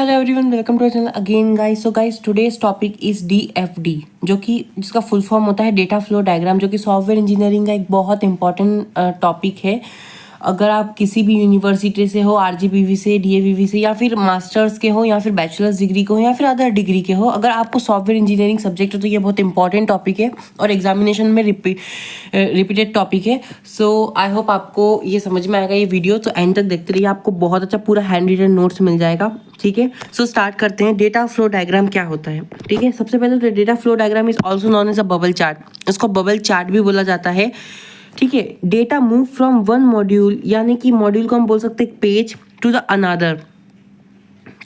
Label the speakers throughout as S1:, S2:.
S1: Hello everyone, welcome to channel again guys. So guys, today's topic is DFD, जो कि जिसका full form होता है डेटा फ्लो डायग्राम, जो कि सॉफ्टवेयर इंजीनियरिंग का एक बहुत इंपॉर्टेंट टॉपिक है। अगर आप किसी भी यूनिवर्सिटी से हो, RGPV से, DAVV से, या फिर मास्टर्स के हो, या फिर बैचलर्स डिग्री के हो, या फिर अदर डिग्री के हो, अगर आपको सॉफ्टवेयर इंजीनियरिंग सब्जेक्ट है तो ये बहुत इंपॉर्टेंट टॉपिक है और एग्जामिनेशन में रिपीटेड टॉपिक है। सो आई होप आपको ये समझ में आएगा ये वीडियो, तो एंड तक देखते रहिए, आपको बहुत अच्छा पूरा हैंड रिटन नोट्स मिल जाएगा। ठीक है, सो स्टार्ट करते हैं। डेटा फ्लो डायग्राम क्या होता है? ठीक है, सबसे पहले तो data flow diagram is also known as a bubble chart. इसको बबल चार्ट भी बोला जाता है। ठीक है, data move from one module, यानी कि मॉड्यूल को हम बोल सकते हैं पेज, टू द अनदर।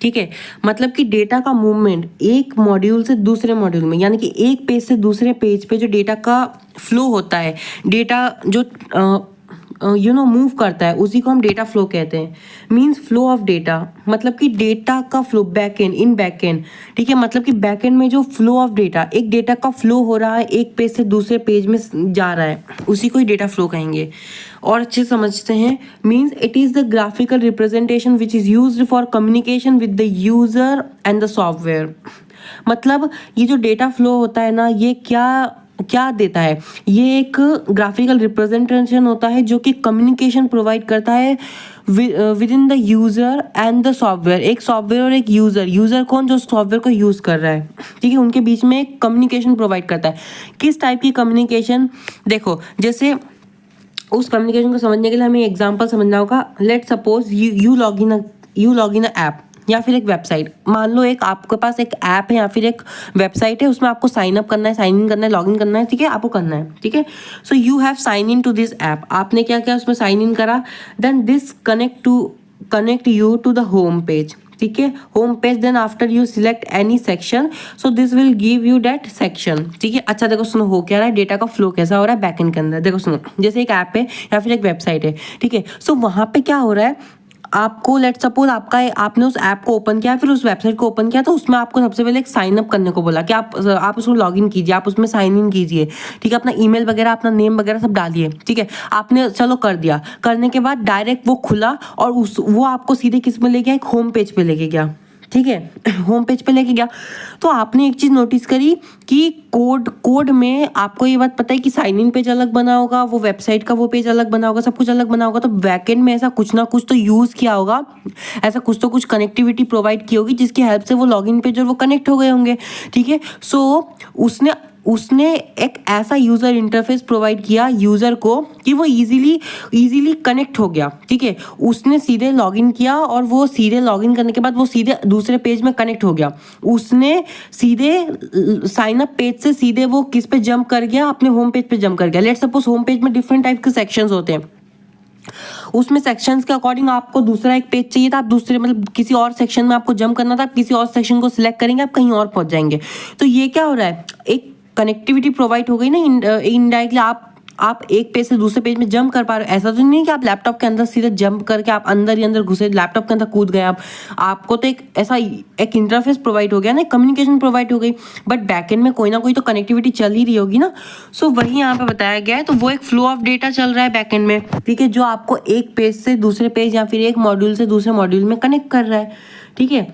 S1: ठीक है, मतलब कि डेटा का मूवमेंट एक मॉड्यूल से दूसरे मॉड्यूल में, यानी कि एक पेज से दूसरे पेज पे जो डेटा का फ्लो होता है, डेटा जो मूव करता है, उसी को हम डेटा फ्लो कहते हैं। मींस फ्लो ऑफ डेटा, मतलब कि डेटा का फ्लो बैकएंड, इन बैकएंड। ठीक है, मतलब कि बैकएंड में जो फ्लो ऑफ डेटा, एक डेटा का फ्लो हो रहा है, एक पेज से दूसरे पेज में जा रहा है, उसी को ही डेटा फ्लो कहेंगे। और अच्छे समझते हैं, means it is the graphical representation which is used for communication with the user and the software. मतलब ये जो डेटा फ्लो होता है ना, ये क्या देता है? ये एक ग्राफिकल रिप्रेजेंटेशन होता है जो कि कम्युनिकेशन प्रोवाइड करता है with in the user and the software. एक सॉफ्टवेयर और एक यूजर कौन? जो सॉफ्टवेयर को यूज कर रहा है। ठीक है, उनके बीच में एक कम्युनिकेशन प्रोवाइड करता है। किस टाइप की कम्युनिकेशन? देखो, जैसे उस कम्युनिकेशन को समझने के लिए हमें एग्जांपल समझना होगा। Let suppose you log in a app या फिर एक वेबसाइट। मान लो एक आपके पास एक ऐप है या फिर एक वेबसाइट है, उसमें आपको साइन अप करना है, साइन इन करना है, लॉग इन करना है। ठीक है, आपको करना है। ठीक है, so you have sign in to this app. आपने क्या किया? उसमें साइन इन करा। Then this connect you to the home page. ठीक है, home page. Then after you select any section, so this will give you that section. ठीक है, अच्छा देखो सुनो, हो क्या रहा है, डेटा का फ्लो कैसा हो रहा है बैकएंड के अंदर। देखो सुनो, जैसे एक ऐप है या फिर एक वेबसाइट है। ठीक है, सो वहां पे क्या हो रहा है, आपको लेट सपोज आपने उस ऐप को ओपन किया, फिर उस वेबसाइट को ओपन किया, तो उसमें आपको सबसे पहले एक साइन अप करने को बोला कि आप उसको लॉग इन कीजिए, आप उसमें साइन इन कीजिए। ठीक है, अपना ईमेल वगैरह, अपना नेम वगैरह सब डालिए। ठीक है, आपने चलो कर दिया। करने के बाद डायरेक्ट वो खुला और वो आपको सीधे किस में ले गया? एक होम पेज पे लेके गया। ठीक है, होम पेज पे लेके गया, तो आपने एक चीज नोटिस करी कि कोड में आपको ये बात पता है कि साइन इन पेज अलग बना होगा, वो वेबसाइट का वो पेज अलग बना होगा, सब कुछ अलग बना होगा। तो बैकएंड में ऐसा कुछ ना कुछ तो यूज किया होगा, ऐसा कुछ तो कुछ कनेक्टिविटी प्रोवाइड की होगी जिसकी हेल्प से वो लॉगिन पेज और वो कनेक्ट हो गए होंगे। ठीक है, सो उसने एक ऐसा यूजर इंटरफेस प्रोवाइड किया यूजर को कि वो इजीली कनेक्ट हो गया। ठीक है, उसने सीधे लॉगिन किया और वो सीधे लॉगिन करने के बाद वो सीधे दूसरे पेज में कनेक्ट हो गया। उसने सीधे साइन अप पेज से सीधे वो किस पे जंप कर गया? अपने होम पेज पे जंप कर गया। लेट्स सपोज होम पेज में डिफरेंट टाइप के सेक्शंस होते हैं, उसमें सेक्शंस के अकॉर्डिंग आपको दूसरा एक पेज चाहिए था, आप दूसरे मतलब किसी और सेक्शन में आपको जंप करना था, आप किसी और सेक्शन को सिलेक्ट करेंगे, आप कहीं और पहुंच जाएंगे। तो ये क्या हो रहा है, एक कनेक्टिविटी प्रोवाइड हो गई ना इनडायरेक्टली। आप एक पेज से दूसरे पेज में जंप कर पा रहे हो। ऐसा तो नहीं कि आप लैपटॉप के अंदर सीधे जंप करके आप अंदर ही अंदर घुसे, लैपटॉप के अंदर कूद गए। आपको तो एक इंटरफेस प्रोवाइड हो गया ना, कम्युनिकेशन प्रोवाइड हो गई, बट बैकएंड में कोई ना कोई तो कनेक्टिविटी चल ही रही होगी ना। सो वही यहाँ पे बताया गया है। तो वो एक फ्लो ऑफ डेटा चल रहा है बैकएंड में। ठीक है, जो आपको एक पेज से दूसरे पेज या फिर एक मॉड्यूल से दूसरे मॉड्यूल में कनेक्ट कर रहा है। ठीक है,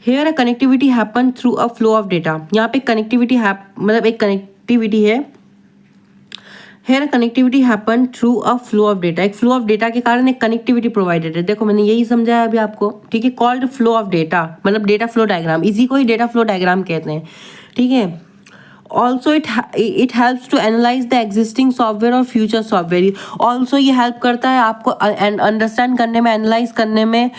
S1: here a connectivity happen through a flow of data. यहाँ पे कनेक्टिविटी मतलब एक कनेक्टिविटी है। Here connectivity happen through a flow of data. एक फ्लो ऑफ डेटा के कारण एक कनेक्टिविटी प्रोवाइडेड है। देखो मैंने यही समझाया अभी आपको। ठीक है, कॉल्ड फ्लो ऑफ डेटा, मतलब डेटा फ्लो डायग्राम, इसी को ही डेटा फ्लो डायग्राम कहते हैं। ठीक है, also it helps to analyse the existing software और फ्यूचर सॉफ्टवेयर। ऑल्सो ये हेल्प करता है आपको अंडरस्टैंड करने में, एनालाइज करने में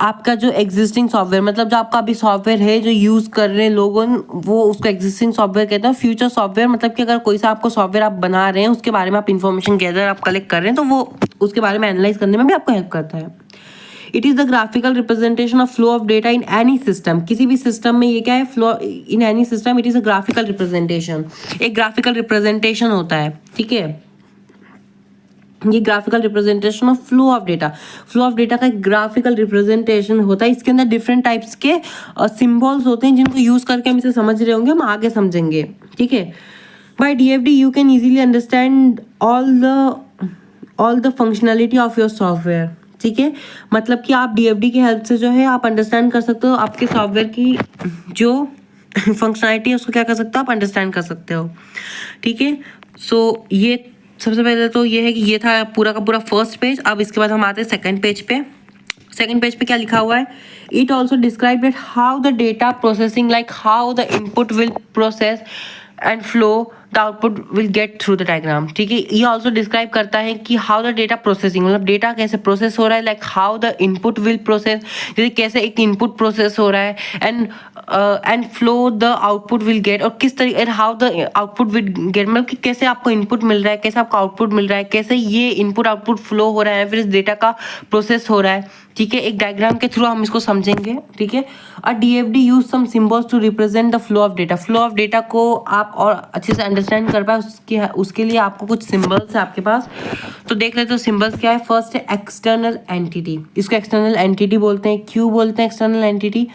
S1: आपका जो एग्जिस्टिंग सॉफ्टवेयर, मतलब जो आपका अभी सॉफ्टवेयर है जो यूज कर रहे हैं लोगों, वो उसको एग्जिस्टिंग सॉफ्टवेयर कहते हैं। फ्यूचर सॉफ्टवेयर मतलब कि अगर कोई सा आपको सॉफ्टवेयर आप बना रहे हैं, उसके बारे में आप इन्फॉर्मेशन गैदर आप कलेक्ट कर रहे हैं, तो वो उसके बारे में एनालाइज करने में भी आपको हेल्प करता है। It is the graphical representation of flow of data in any system. किसी भी सिस्टम में ये क्या है? Flow in any system it is a graphical representation. एक ग्राफिकल रिप्रेजेंटेशन होता है। ठीक है, ये graphical representation of flow of data. Flow of data का एक ग्राफिकल रिप्रेजेंटेशन होता है। इसके अंदर डिफरेंट टाइप्स के सिंबल्स होते हैं जिनको यूज करके हम इसे समझ रहे होंगे, हम आगे समझेंगे। ठीक है, by DFD you can easily understand all the functionality of your software. ठीक है, मतलब कि आप DFD की हेल्प से जो है आप अंडरस्टैंड कर सकते हो आपके सॉफ्टवेयर की जो फंक्शनैलिटी है उसको क्या कर सकते हो आप अंडरस्टैंड कर सकते हो। ठीक है, सो ये सबसे पहले तो ये है कि ये था पूरा का पूरा फर्स्ट पेज। अब इसके बाद हम आते हैं सेकंड पेज पे। सेकंड पेज पे क्या लिखा हुआ है, it also describe that how the data processing like how the input will process and flow the output will get through the diagram. ठीक है, ये ऑल्सो डिस्क्राइब करता है कि हाउ द डेटा प्रोसेसिंग मतलब डेटा कैसे प्रोसेस हो रहा है, like how the input will process, जैसे कैसे एक इनपुट प्रोसेस हो रहा है, and flow the output will get, और किस तरीके and how the output will get मतलब कि कैसे आपको इनपुट मिल रहा है, कैसे आपको आउटपुट मिल रहा है, कैसे ये इनपुट आउटपुट फ्लो हो रहा है, फिर इस डेटा का प्रोसेस हो रहा है। ठीक है, एक डायग्राम के थ्रू हम इसको समझेंगे। ठीक है, और DFD use some symbols to represent the flow of data. Flow of data को आप और अच्छे से अंडरस्टैंड कर पाए उसके लिए आपको कुछ सिंबल्स है आपके पास, तो देख लेते हो सिंबल्स क्या है। फर्स्ट है एक्सटर्नल एंटिटी, इसको एक्सटर्नल एंटिटी बोलते हैं। क्यों बोलते हैं एक्सटर्नल एंटिटी,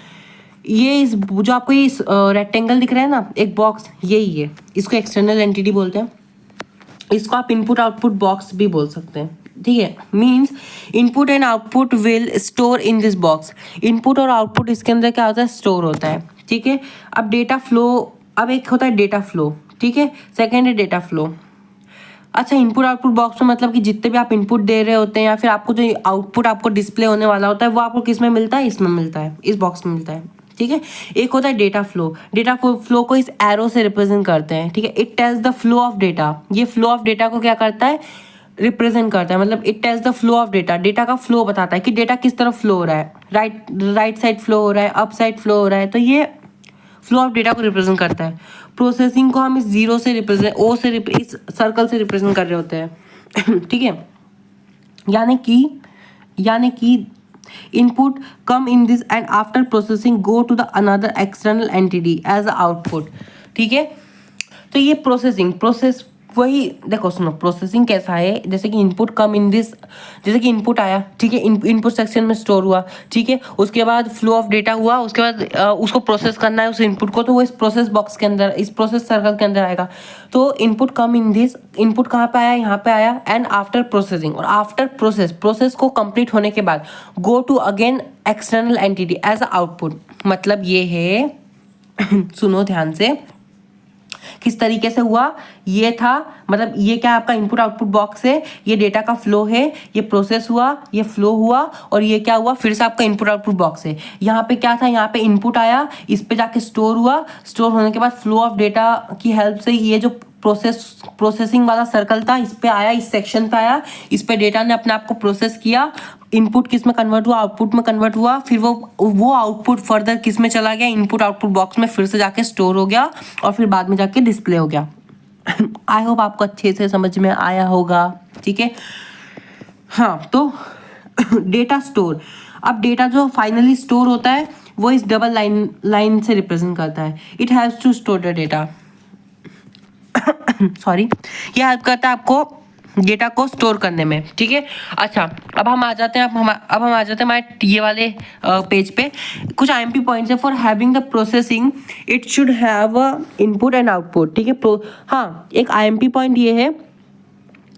S1: ये इस जो आपको ये रेक्टेंगल दिख रहा है ना एक बॉक्स, यही है, इसको एक्सटर्नल एंटिटी बोलते हैं। इसको आप इनपुट आउटपुट बॉक्स भी बोल सकते हैं। ठीक है, means input and output will store in this box. Input और आउटपुट इसके अंदर क्या होता है, स्टोर होता है। ठीक है, अब डेटा फ्लो, अब एक होता है डेटा फ्लो। ठीक है, सेकेंड है डेटा फ्लो। अच्छा, इनपुट आउटपुट बॉक्स में मतलब कि जितने भी आप इनपुट दे रहे होते हैं या फिर आपको जो आउटपुट आपको डिस्प्ले होने वाला होता है वो आपको किस में मिलता है, इसमें मिलता है, इस बॉक्स में मिलता है। ठीक है, एक होता है डेटा फ्लो। डेटा फ्लो को इस एरो से रिप्रेजेंट करते हैं। ठीक है, it tells the flow of data. ये फ्लो ऑफ डेटा को क्या करता है, रिप्रेजेंट करता है, मतलब it tells the flow of data. Data का फ्लो बताता है कि डेटा किस तरफ फ्लो हो रहा है, राइट साइड फ्लो हो रहा है, अप साइड फ्लो हो रहा है, तो ये फ्लो ऑफ डेटा को रिप्रेजेंट करता है। प्रोसेसिंग को हम इस जीरो से रिप्रेजेंट, ओ से इस सर्कल से रिप्रेजेंट कर रहे होते हैं। ठीक है, यानी कि input come in this and after processing go to the another external entity as a output. ठीक है, तो ये प्रोसेस वही देखो, सुनो प्रोसेसिंग कैसा है, जैसे कि इनपुट कम इन दिस, जैसे कि इनपुट आया, ठीक है, इनपुट सेक्शन में स्टोर हुआ, ठीक है, उसके बाद फ्लो ऑफ डेटा हुआ, उसके बाद उसको प्रोसेस करना है उस इनपुट को, तो वो इस प्रोसेस बॉक्स के अंदर, इस प्रोसेस सर्कल के अंदर आएगा। तो input come in this, input कहाँ पे आया, यहाँ पे आया, एंड आफ्टर प्रोसेसिंग, और आफ्टर प्रोसेस को कंप्लीट होने के बाद go to again external entity as a output. मतलब ये है सुनो ध्यान से, किस तरीके से हुआ, ये था, मतलब ये क्या आपका इनपुट आउटपुट बॉक्स है, ये डेटा का फ्लो है, ये प्रोसेस हुआ, ये फ्लो हुआ, और ये क्या हुआ, फिर से आपका इनपुट आउटपुट बॉक्स है। यहाँ पे क्या था, यहाँ पे इनपुट आया, इस पे जाके स्टोर हुआ, स्टोर होने के बाद फ्लो ऑफ डेटा की हेल्प से ये जो प्रोसेसिंग वाला सर्कल था इस पे आया, इस सेक्शन पे आया, इस पे डेटा ने अपने आप को प्रोसेस किया, इनपुट किस में कन्वर्ट हुआ, आउटपुट में कन्वर्ट हुआ, फिर वो आउटपुट फर्दर किस में चला गया, इनपुट आउटपुट बॉक्स में फिर से जाके स्टोर हो गया, और फिर बाद में जाके डिस्प्ले हो गया। आई होप आपको अच्छे से समझ में आया होगा। ठीक है, हाँ, तो डेटा स्टोर, अब डेटा जो फाइनली स्टोर होता है वो इस डबल लाइन से रिप्रेजेंट करता है। It haves to store the data sorry, ये हेल्प करता है आपको डेटा को स्टोर करने में। ठीक है, अच्छा, अब हम आ जाते हैं हमारे ये वाले पेज पे। कुछ IMP पॉइंट्स है। For having the processing it should have input and output. ठीक है, हाँ, एक IMP पॉइंट ये है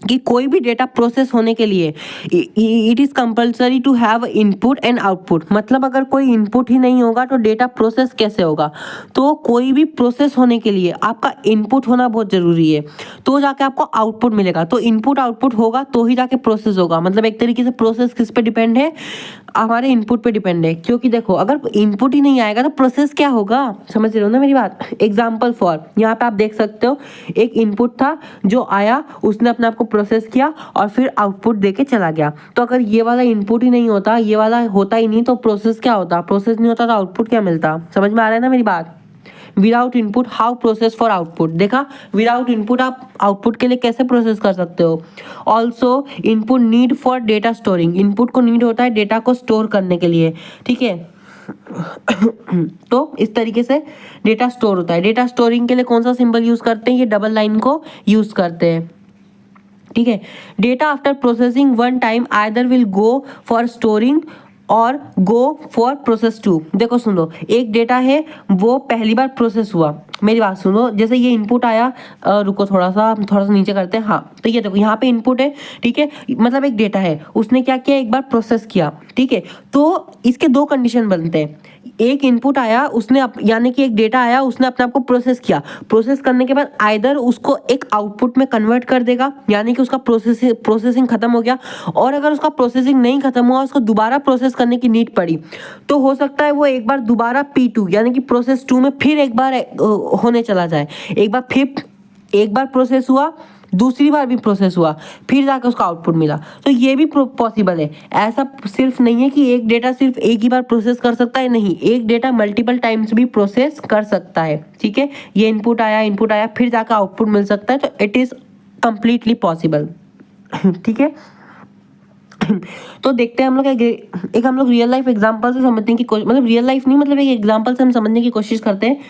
S1: कि कोई भी डेटा प्रोसेस होने के लिए it is compulsory to have input and output. मतलब अगर कोई इनपुट ही नहीं होगा तो डेटा प्रोसेस कैसे होगा। तो कोई भी प्रोसेस होने के लिए आपका इनपुट होना बहुत ज़रूरी है, तो जाके आपको आउटपुट मिलेगा। तो इनपुट आउटपुट होगा तो ही जाके प्रोसेस होगा। मतलब एक तरीके से प्रोसेस किस पे डिपेंड है, हमारे इनपुट पे डिपेंड है। क्योंकि देखो, अगर इनपुट ही नहीं आएगा तो प्रोसेस क्या होगा, समझ रहे हो ना मेरी बात। एग्जाम्पल फॉर, यहाँ पे आप देख सकते हो, एक इनपुट था जो आया, उसने अपने आप को प्रोसेस किया और फिर आउटपुट देके चला गया। तो अगर ये वाला इनपुट ही नहीं होता, ये वाला होता ही नहीं, तो प्रोसेस क्या होता, प्रोसेस नहीं होता तो आउटपुट क्या मिलता। समझ में आ रहा है ना मेरी बात। Without input how process for output, देखा, विदाउट इनपुट आप आउटपुट के लिए कैसे प्रोसेस कर सकते हो। Also input need for data storing, input को नीड होता है डेटा को स्टोर करने के लिए। ठीक है, तो इस तरीके से डेटा स्टोर होता है। डेटा स्टोरिंग के लिए कौन सा सिंबल यूज करते हैं, ये डबल लाइन को यूज करते हैं। ठीक है, data after processing one time either will go for storing और गो फॉर प्रोसेस 2। देखो सुनो, एक डेटा है वो पहली बार प्रोसेस हुआ, मेरी बात सुनो, जैसे ये इनपुट आया, रुको थोड़ा सा नीचे करते हैं। हाँ, तो ये देखो यहाँ पे इनपुट है, ठीक है, मतलब एक डेटा है, उसने क्या किया, एक बार प्रोसेस किया, ठीक है। तो इसके दो कंडीशन बनते हैं, एक इनपुट आया उसने यानी कि एक डेटा आया, उसने अपने आप को प्रोसेस किया, प्रोसेस करने के बाद आइदर उसको एक आउटपुट में कन्वर्ट कर देगा, यानी कि उसका प्रोसेसिंग खत्म हो गया, और अगर उसका प्रोसेसिंग नहीं खत्म हुआ, उसको दोबारा प्रोसेस करने की नीड पड़ी, तो हो सकता है वो एक बार दोबारा P2 यानी कि प्रोसेस 2 में फिर एक बार होने चला जाए, एक बार प्रोसेस हुआ, दूसरी बार भी प्रोसेस हुआ, फिर जाकर उसका आउटपुट मिला। तो ये भी पॉसिबल है, ऐसा सिर्फ नहीं है कि एक डेटा सिर्फ एक ही बार प्रोसेस कर सकता है, नहीं, एक डेटा मल्टीपल टाइम्स भी प्रोसेस कर सकता है, ठीक है। ये इनपुट आया फिर जाकर आउटपुट मिल सकता है, तो इट इज कंप्लीटली पॉसिबल, ठीक है। तो देखते हैं हम लोग एक हम लोग रियल लाइफ एग्जांपल से समझने की कोशिश, मतलब रियल लाइफ नहीं, मतलब एक एग्जांपल से हम समझने की कोशिश करते हैं।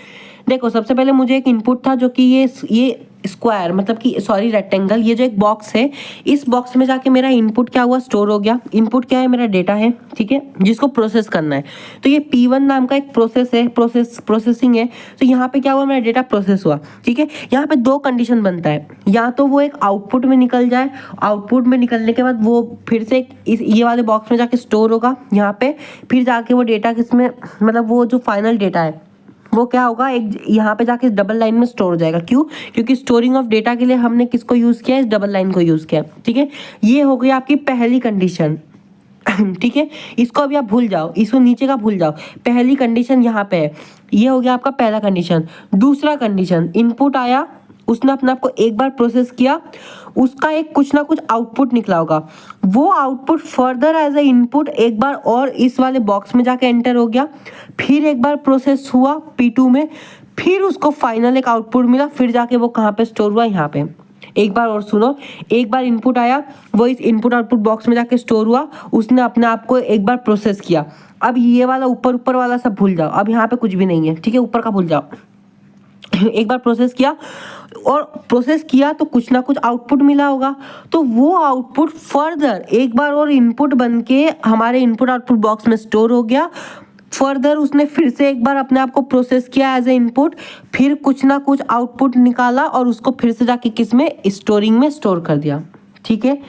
S1: देखो सबसे पहले मुझे एक इनपुट था जो कि ये स्क्वायर, मतलब कि सॉरी रेक्टेंगल, ये जो एक बॉक्स है, इस बॉक्स में जाके मेरा इनपुट क्या हुआ, स्टोर हो गया। इनपुट क्या है, मेरा डेटा है, ठीक है, जिसको प्रोसेस करना है। तो ये P1 नाम का एक प्रोसेस है, प्रोसेसिंग है। तो यहाँ पे क्या हुआ, मेरा डेटा प्रोसेस हुआ, ठीक है। यहाँ पे दो कंडीशन बनता है, या तो वो एक आउटपुट में निकल जाए, आउटपुट में निकलने के बाद वो फिर से ये वाले बॉक्स में जाके स्टोर होगा यहाँ पे, फिर जाके वो डेटा किसमें, मतलब वो जो फाइनल डेटा है वो क्या होगा, एक यहाँ पे जाके डबल लाइन में स्टोर हो जाएगा। क्यों, क्योंकि स्टोरिंग ऑफ डेटा के लिए हमने किसको यूज किया, इस डबल लाइन को यूज किया, ठीक है। ये हो गई आपकी पहली कंडीशन, ठीक है। इसको अभी आप भूल जाओ, इसको नीचे का भूल जाओ, पहली कंडीशन यहाँ पे है, ये हो गया आपका पहला कंडीशन। दूसरा कंडीशन, इनपुट आया, उसने अपने आप को एक बार प्रोसेस किया, उसका एक कुछ ना कुछ आउटपुट निकला होगा, वो output further as a input एक बार और इस वाले बॉक्स में जाके एंटर हो गया, फिर एक बार प्रोसेस हुआ P2 में, फिर उसको फाइनल एक आउटपुट मिला, फिर जाके वो कहाँ पे स्टोर हुआ, यहाँ पे। एक बार और सुनो, एक बार इनपुट आया, वो इस इनपुट आउटपुट बॉक्स में जाके स्टोर हुआ, उसने अपने आप को एक बार प्रोसेस किया। अब ये वाला ऊपर वाला सब भूल जाओ, अब यहाँ पे कुछ भी नहीं है, ठीक है, ऊपर का भूल जाओ। एक बार प्रोसेस किया, और प्रोसेस किया तो कुछ ना कुछ आउटपुट मिला होगा, तो वो आउटपुट फर्दर एक बार और इनपुट बन के हमारे इनपुट आउटपुट बॉक्स में स्टोर हो गया। फर्दर उसने फिर से एक बार अपने आप को प्रोसेस किया एज ए इनपुट, फिर कुछ ना कुछ आउटपुट निकाला और उसको फिर से जाके किस में, स्टोरिंग में स्टोर कर दिया, ठीक है।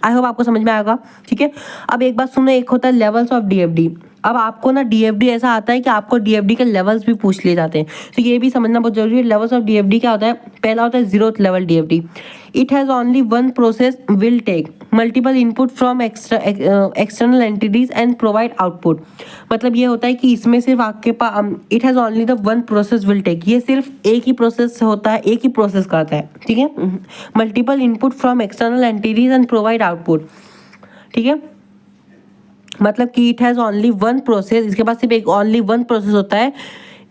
S1: आई होप आपको समझ में आएगा, ठीक है। अब एक बात सुनो, एक होता है लेवल्स ऑफ DFD। अब आपको ना DFD ऐसा आता है कि आपको DFD के लेवल्स भी पूछ लिए जाते हैं, तो ये भी समझना बहुत जरूरी है। लेवल्स ऑफ DFD क्या होता है, पहला होता है 0th level DFD, it has only one process will take multiple input from external entities and provide output. मतलब ये होता है कि इसमें सिर्फ आपके पास it has only the one process will take, ये सिर्फ एक ही प्रोसेस होता है, एक ही प्रोसेस करता है, ठीक है। Multiple input from external entities and provide output, ठीक है। मतलब कि it has only one process, इसके पास सिर्फ एक ओनली वन प्रोसेस होता है।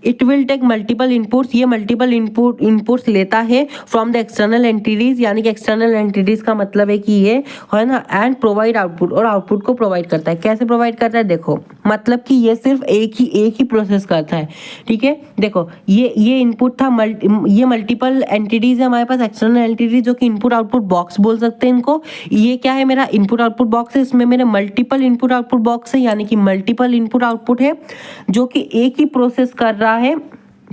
S1: It will take multiple inputs, ये मल्टीपल इनपुट्स लेता है फ्रॉम द एक्सटर्नल एंटिटीज, यानी कि एक्सटर्नल एंटिटीज का मतलब है कि ये है ना, एंड प्रोवाइड आउटपुट, और आउटपुट को प्रोवाइड करता है। कैसे प्रोवाइड करता है, देखो, मतलब कि ये सिर्फ एक ही प्रोसेस करता है, ठीक है। देखो ये इनपुट था, ये मल्टीपल एंटिटीज है हमारे पास, एक्सटर्नल एंटिटीज, जो कि इनपुट आउटपुट बॉक्स बोल सकते हैं इनको। ये क्या है, मेरा इनपुट आउटपुट बॉक्स है, इसमें मेरे मल्टीपल इनपुट आउटपुट बॉक्स है, यानी कि मल्टीपल इनपुट आउटपुट है जो कि एक ही प्रोसेस कर रहा है,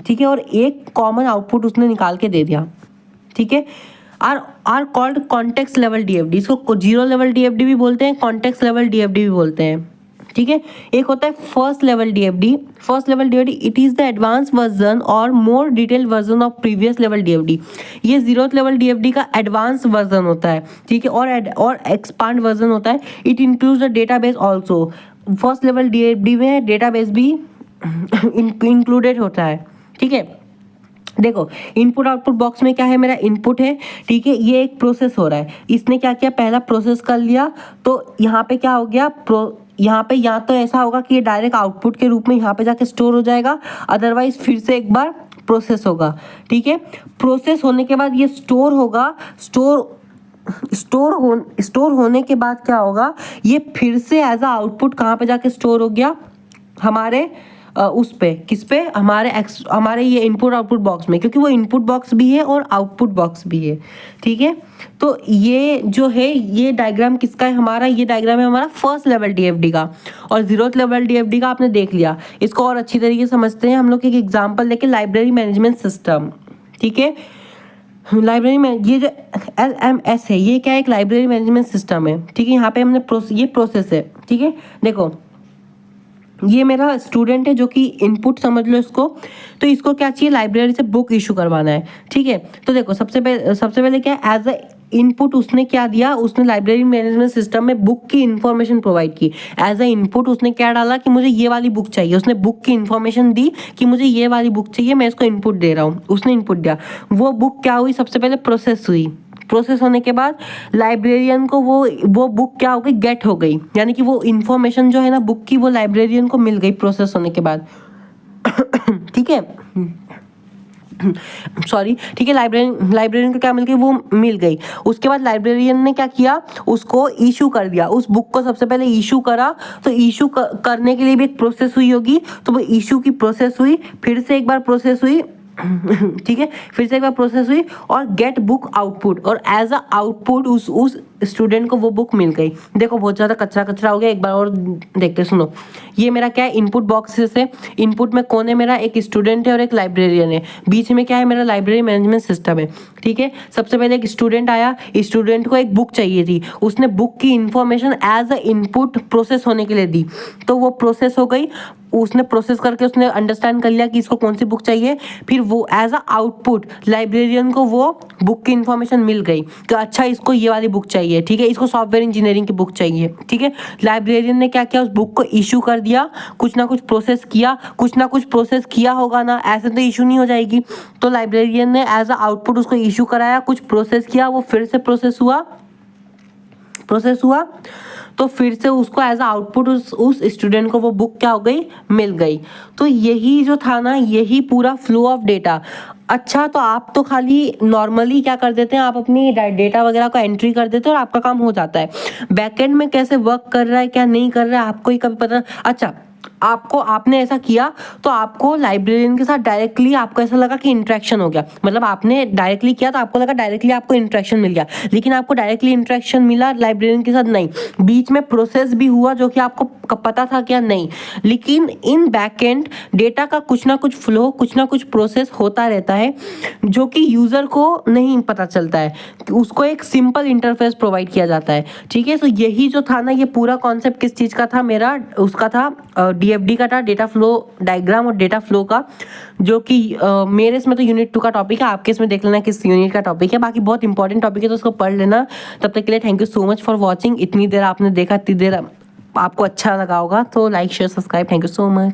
S1: ठीक है, और एक कॉमन आउटपुट उसने निकाल के दे दिया, ठीक है। Are called context level DFD, इसको 0 लेवल DFD भी बोलते हैं, कॉन्टेक्स्ट लेवल DFD भी बोलते हैं, ठीक है। एक होता है first level DFD। First level DFD it is the advance version और more detail version of previous level DFD। ये 0th लेवल DFD का एडवांस वर्जन होता है, ठीक है, और एक्सपांड वर्जन होता है। It includes the database also. First level DFD में डेटाबेस भी इंक्लूडेड होता है, ठीक है। देखो इनपुट आउटपुट बॉक्स में क्या है, मेरा इनपुट है, ठीक है, ये एक प्रोसेस हो रहा है, इसने क्या किया, पहला प्रोसेस कर लिया, तो यहाँ पे क्या हो गया, यहाँ पे या तो ऐसा होगा कि ये डायरेक्ट आउटपुट के रूप में यहाँ पे जाके स्टोर हो जाएगा, अदरवाइज फिर से एक बार प्रोसेस होगा, ठीक है। प्रोसेस होने के बाद ये स्टोर होगा, स्टोर होने के बाद क्या होगा, ये फिर से एज अ आउटपुट कहाँ पे जाके स्टोर हो गया, हमारे उस पे, किस पे, हमारे ये इनपुट आउटपुट बॉक्स में, क्योंकि वो इनपुट बॉक्स भी है और आउटपुट बॉक्स भी है, ठीक है। तो ये जो है ये डायग्राम किसका है हमारा, ये डायग्राम है हमारा फर्स्ट लेवल डीएफडी का, और 0th लेवल डीएफडी का आपने देख लिया। इसको और अच्छी तरीके से समझते हैं हम लोग, एक एग्जाम्पल लेके, लाइब्रेरी मैनेजमेंट सिस्टम, ठीक है। लाइब्रेरी में ये जो LMS है, ये क्या है, एक लाइब्रेरी मैनेजमेंट सिस्टम है, ठीक है। यहाँ पे हमने ये प्रोसेस है, ठीक है। देखो ये मेरा स्टूडेंट है जो कि इनपुट समझ लो इसको, तो इसको क्या चाहिए, लाइब्रेरी से बुक इशू करवाना है, ठीक है। तो देखो सबसे पहले क्या है, एज अ इनपुट उसने क्या दिया, उसने लाइब्रेरी मैनेजमेंट सिस्टम में बुक की इंफॉर्मेशन प्रोवाइड की। एज अ इनपुट उसने क्या डाला कि मुझे ये वाली बुक चाहिए, उसने बुक की इंफॉर्मेशन दी कि मुझे ये वाली बुक चाहिए, मैं इसको इनपुट दे रहा हूँ, उसने इनपुट दिया। वो बुक क्या हुई, सबसे पहले प्रोसेस हुई, प्रोसेस होने के बाद लाइब्रेरियन को वो बुक क्या हो गई, गेट हो गई, यानी कि वो इन्फॉर्मेशन जो है ना बुक की, वो लाइब्रेरियन को मिल गई प्रोसेस होने के बाद, ठीक है। सॉरी, ठीक है। लाइब्रेरियन को क्या मिल गई, वो मिल गई। उसके बाद लाइब्रेरियन ने क्या किया, उसको इशू कर दिया, उस बुक को सबसे पहले इशू करा। तो इशू करने के लिए भी एक प्रोसेस हुई होगी, तो वो इशू की प्रोसेस हुई, फिर से एक बार प्रोसेस हुई, ठीक है, फिर से एक बार प्रोसेस हुई, और गेट बुक आउटपुट, और एज अ आउटपुट उस स्टूडेंट को वो बुक मिल गई। देखो बहुत ज़्यादा कचरा हो गया, एक बार और देखते सुनो। ये मेरा क्या है, इनपुट बॉक्सेस है। इनपुट में कौन है, मेरा एक स्टूडेंट है और एक लाइब्रेरियन है। बीच में क्या है, मेरा लाइब्रेरी मैनेजमेंट सिस्टम है, ठीक है। सबसे पहले एक स्टूडेंट आया, स्टूडेंट को एक बुक चाहिए थी, उसने बुक की information as a input process होने के लिए दी, तो वो प्रोसेस हो गई। उसने प्रोसेस करके उसने अंडरस्टैंड कर लिया कि इसको कौन सी बुक चाहिए, फिर वो एज अ आउटपुट लाइब्रेरियन को वो बुक की इंफॉर्मेशन मिल गई कि अच्छा इसको ये वाली बुक चाहिए, ठीक है, इसको सॉफ्टवेयर इंजीनियरिंग की बुक चाहिए, ठीक है। लाइब्रेरियन ने क्या किया, उस बुक को इशू कर दिया, कुछ ना कुछ प्रोसेस किया होगा ना, ऐसे तो इशू नहीं हो जाएगी। तो लाइब्रेरियन ने एज अ आउटपुट उसको इशू कराया, कुछ प्रोसेस किया, वो फिर से प्रोसेस हुआ, तो फिर से उसको एज अ आउटपुट उस स्टूडेंट को वो बुक क्या हो गई, मिल गई। तो यही जो था ना, यही पूरा फ्लो ऑफ डेटा। अच्छा, तो आप तो खाली नॉर्मली क्या कर देते हैं, आप अपनी डेटा वगैरह को एंट्री कर देते हैं और आपका काम हो जाता है। बैकएंड में कैसे वर्क कर रहा है, क्या नहीं कर रहा है, आपको ही कभी पता। अच्छा, आपने ऐसा किया तो आपको लाइब्रेरियन के साथ डायरेक्टली आपको ऐसा लगा कि इंटरेक्शन हो गया, मतलब आपने डायरेक्टली किया तो आपको लगा डायरेक्टली आपको इंटरेक्शन मिल गया, लेकिन आपको डायरेक्टली इंटरेक्शन मिला लाइब्रेरियन के साथ नहीं, बीच में प्रोसेस भी हुआ जो कि आपको पता था क्या, नहीं। लेकिन इन बैकएंड डेटा का कुछ ना कुछ फ्लो, कुछ ना कुछ प्रोसेस होता रहता है जो कि यूजर को नहीं पता चलता है, उसको एक सिंपल इंटरफेस प्रोवाइड किया जाता है, ठीक है। तो यही जो था ना, ये पूरा कॉन्सेप्ट किस चीज का था, मेरा उसका था डीएफडी का था, डेटा फ्लो डायग्राम और डेटा फ्लो का, जो कि मेरे इसमें तो यूनिट 2 का टॉपिक है, आपके इसमें देख लेना किस यूनिट का टॉपिक है। बाकी बहुत इंपॉर्टेंट टॉपिक है तो उसको पढ़ लेना। तब तक के लिए thank you so much for watching. इतनी देर आपने देखा, इतनी देर आपको अच्छा लगा होगा, तो like share subscribe, thank you so much.